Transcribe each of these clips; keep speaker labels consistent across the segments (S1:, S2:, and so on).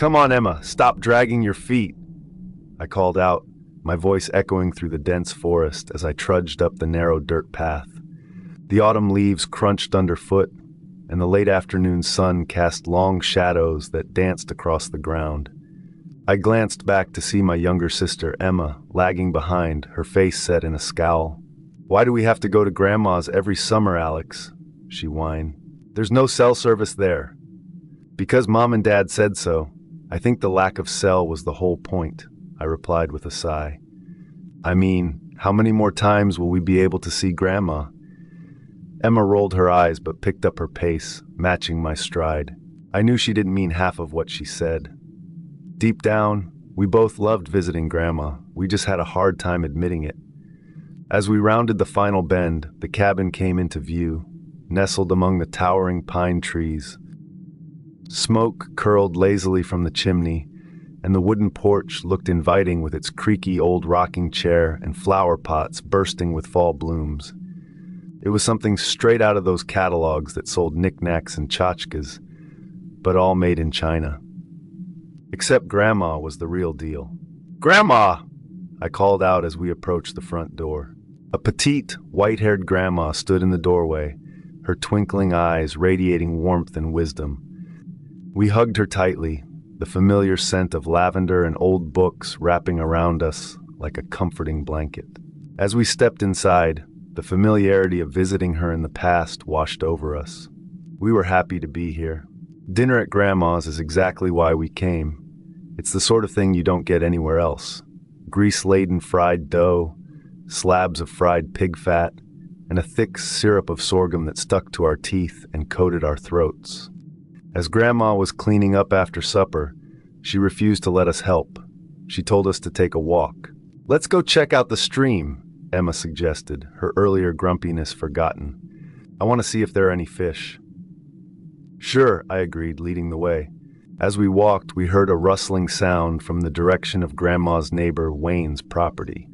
S1: "Come on, Emma, stop dragging your feet," I called out, my voice echoing through the dense forest as I trudged up the narrow dirt path. The autumn leaves crunched underfoot, and the late afternoon sun cast long shadows that danced across the ground. I glanced back to see my younger sister, Emma, lagging behind, her face set in a scowl. "Why do we have to go to Grandma's every summer, Alex?" she whined. "There's no cell service there." "Because Mom and Dad said so. I think the lack of cell was the whole point," I replied with a sigh. "I mean, how many more times will we be able to see Grandma?" Emma rolled her eyes but picked up her pace, matching my stride. I knew she didn't mean half of what she said. Deep down, we both loved visiting Grandma. We just had a hard time admitting it. As we rounded the final bend, the cabin came into view, nestled among the towering pine trees. Smoke curled lazily from the chimney, and the wooden porch looked inviting with its creaky old rocking chair and flower pots bursting with fall blooms. It was something straight out of those catalogs that sold knickknacks and tchotchkes, but all made in China. Except Grandma was the real deal. "Grandma!" I called out as we approached the front door. A petite, white-haired grandma stood in the doorway, her twinkling eyes radiating warmth and wisdom. We hugged her tightly, the familiar scent of lavender and old books wrapping around us like a comforting blanket. As we stepped inside, the familiarity of visiting her in the past washed over us. We were happy to be here. Dinner at Grandma's is exactly why we came. It's the sort of thing you don't get anywhere else. Grease-laden fried dough, slabs of fried pig fat, and a thick syrup of sorghum that stuck to our teeth and coated our throats. As Grandma was cleaning up after supper, she refused to let us help. She told us to take a walk. "Let's go check out the stream," Emma suggested, her earlier grumpiness forgotten. "I want to see if there are any fish." "Sure," I agreed, leading the way. As we walked, we heard a rustling sound from the direction of Grandma's neighbor Wayne's property.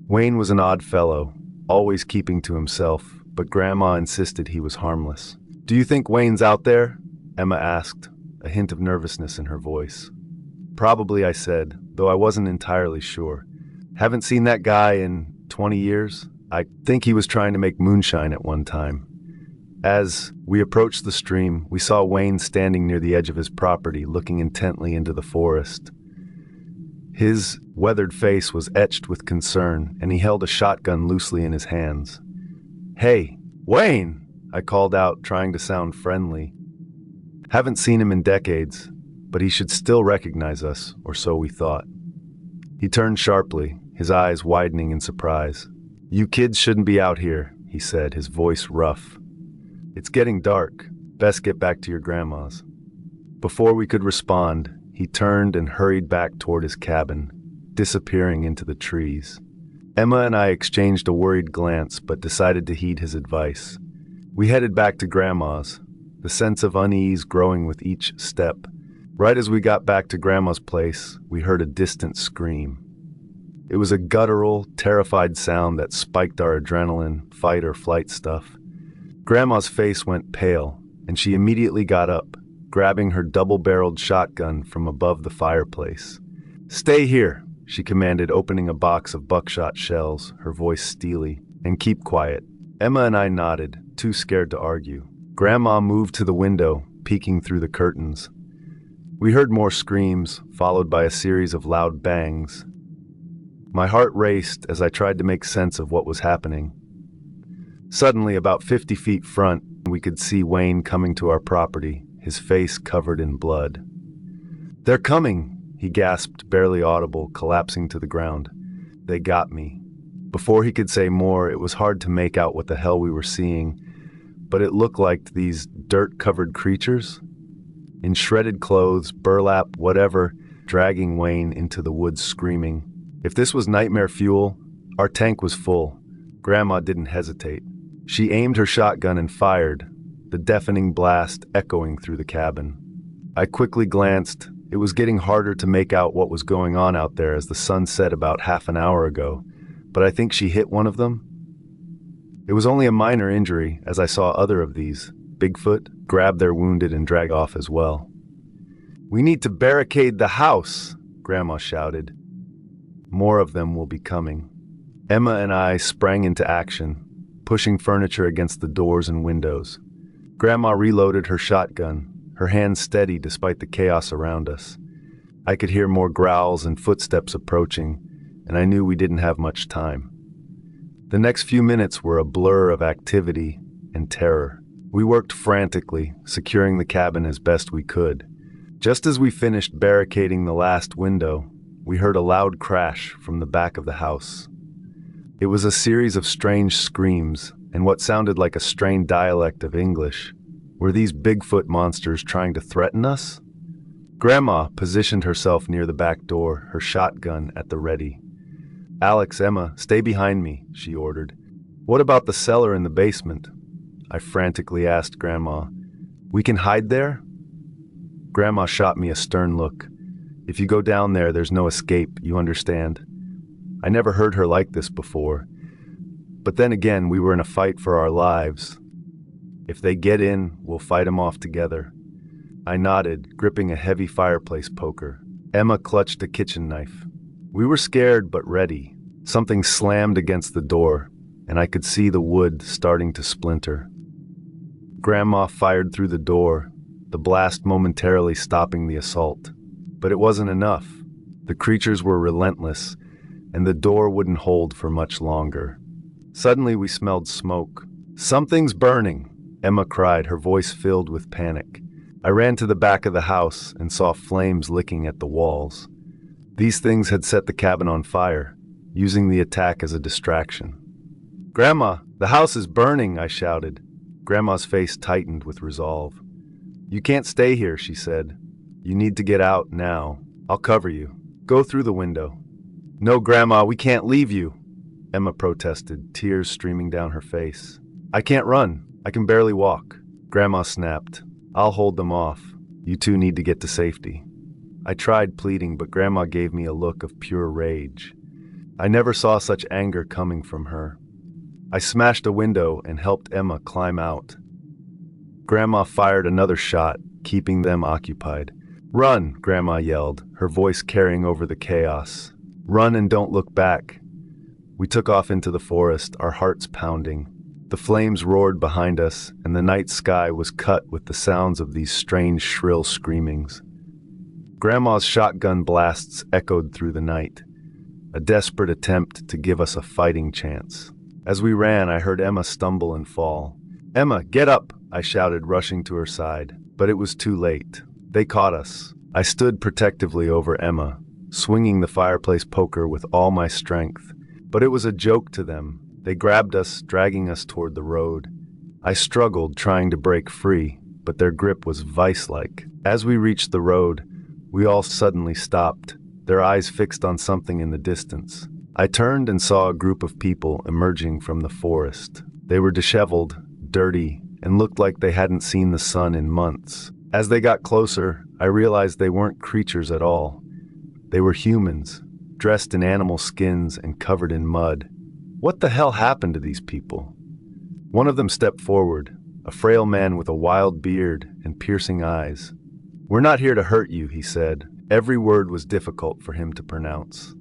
S1: Wayne was an odd fellow, always keeping to himself, but Grandma insisted he was harmless. "Do you think Wayne's out there?" Emma asked, a hint of nervousness in her voice. "Probably," I said, though I wasn't entirely sure. "Haven't seen that guy in 20 years. I think he was trying to make moonshine at one time." As we approached the stream, we saw Wayne standing near the edge of his property, looking intently into the forest. His weathered face was etched with concern, and he held a shotgun loosely in his hands. "Hey, Wayne!" I called out, trying to sound friendly. Haven't seen him in decades, but he should still recognize us, or so we thought. He turned sharply, his eyes widening in surprise. "You kids shouldn't be out here," he said, his voice rough. "It's getting dark. Best get back to your grandma's." Before we could respond, he turned and hurried back toward his cabin, disappearing into the trees. Emma and I exchanged a worried glance, but decided to heed his advice. We headed back to Grandma's, the sense of unease growing with each step. Right as we got back to Grandma's place, we heard a distant scream. It was a guttural, terrified sound that spiked our adrenaline, fight or flight stuff. Grandma's face went pale, and she immediately got up, grabbing her double-barreled shotgun from above the fireplace. "Stay here," she commanded, opening a box of buckshot shells, her voice steely, "and keep quiet." Emma and I nodded, too scared to argue. Grandma moved to the window, peeking through the curtains. We heard more screams, followed by a series of loud bangs. My heart raced as I tried to make sense of what was happening. Suddenly, about 50 feet front, we could see Wayne coming to our property, his face covered in blood. "They're coming," he gasped, barely audible, collapsing to the ground. "They got me." Before he could say more, it was hard to make out what the hell we were seeing, but it looked like these dirt-covered creatures, in shredded clothes, burlap, whatever, dragging Wayne into the woods screaming. If this was nightmare fuel, our tank was full. Grandma didn't hesitate. She aimed her shotgun and fired, the deafening blast echoing through the cabin. I quickly glanced. It was getting harder to make out what was going on out there as the sun set about half an hour ago, but I think she hit one of them. It was only a minor injury, as I saw other of these, Bigfoot, grab their wounded and drag off as well. "We need to barricade the house," Grandma shouted. "More of them will be coming." Emma and I sprang into action, pushing furniture against the doors and windows. Grandma reloaded her shotgun, her hands steady despite the chaos around us. I could hear more growls and footsteps approaching, and I knew we didn't have much time. The next few minutes were a blur of activity and terror. We worked frantically, securing the cabin as best we could. Just as we finished barricading the last window, we heard a loud crash from the back of the house. It was a series of strange screams and what sounded like a strained dialect of English. Were these Bigfoot monsters trying to threaten us? Grandma positioned herself near the back door, her shotgun at the ready. "Alex, Emma, stay behind me," she ordered. "What about the cellar in the basement?" I frantically asked Grandma. "We can hide there?" Grandma shot me a stern look. "If you go down there, there's no escape, you understand?" I never heard her like this before. But then again, we were in a fight for our lives. If they get in, we'll fight them off together. I nodded, gripping a heavy fireplace poker. Emma clutched a kitchen knife. We were scared but ready. Something slammed against the door, and I could see the wood starting to splinter. Grandma fired through the door, the blast momentarily stopping the assault. But it wasn't enough. The creatures were relentless, and the door wouldn't hold for much longer. Suddenly we smelled smoke. "Something's burning," Emma cried, her voice filled with panic. I ran to the back of the house and saw flames licking at the walls. These things had set the cabin on fire, using the attack as a distraction. "Grandma, the house is burning," I shouted. Grandma's face tightened with resolve. "You can't stay here," she said. "You need to get out now. I'll cover you. Go through the window." "No, Grandma, we can't leave you," Emma protested, tears streaming down her face. "I can't run. I can barely walk." Grandma snapped. "I'll hold them off. You two need to get to safety." I tried pleading, but Grandma gave me a look of pure rage. I never saw such anger coming from her. I smashed a window and helped Emma climb out. Grandma fired another shot, keeping them occupied. "Run," Grandma yelled, her voice carrying over the chaos. "Run and don't look back." We took off into the forest, our hearts pounding. The flames roared behind us, and the night sky was cut with the sounds of these strange, shrill screamings. Grandma's shotgun blasts echoed through the night, a desperate attempt to give us a fighting chance. As we ran, I heard Emma stumble and fall. "Emma, get up!" I shouted, rushing to her side. But it was too late. They caught us. I stood protectively over Emma, swinging the fireplace poker with all my strength. But it was a joke to them. They grabbed us, dragging us toward the road. I struggled, trying to break free, but their grip was vice-like. As we reached the road, we all suddenly stopped, their eyes fixed on something in the distance. I turned and saw a group of people emerging from the forest. They were disheveled, dirty, and looked like they hadn't seen the sun in months. As they got closer, I realized they weren't creatures at all. They were humans, dressed in animal skins and covered in mud. What the hell happened to these people? One of them stepped forward, a frail man with a wild beard and piercing eyes. "We're not here to hurt you," he said. Every word was difficult for him to pronounce.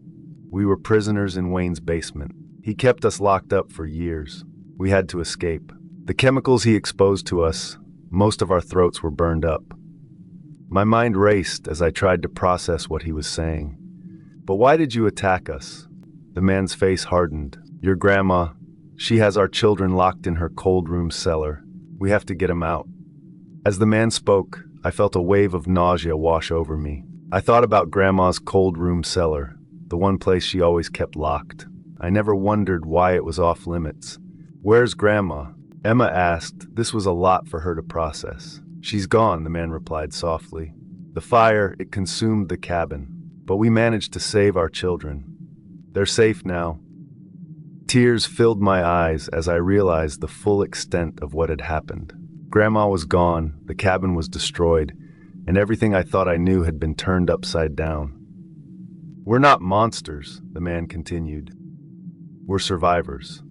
S1: We were prisoners in Wayne's basement. He kept us locked up for years. We had to escape. The chemicals he exposed to us, most of our throats were burned up. My mind raced as I tried to process what he was saying. "But why did you attack us?" The man's face hardened. "Your grandma, she has our children locked in her cold room cellar. We have to get them out." As the man spoke, I felt a wave of nausea wash over me. I thought about Grandma's cold room cellar, the one place she always kept locked. I never wondered why it was off limits. "Where's Grandma?" Emma asked. This was a lot for her to process. "She's gone," the man replied softly. "The fire, it consumed the cabin, but we managed to save our children. They're safe now." Tears filled my eyes as I realized the full extent of what had happened. Grandma was gone, the cabin was destroyed, and everything I thought I knew had been turned upside down. "We're not monsters," the man continued. "We're survivors."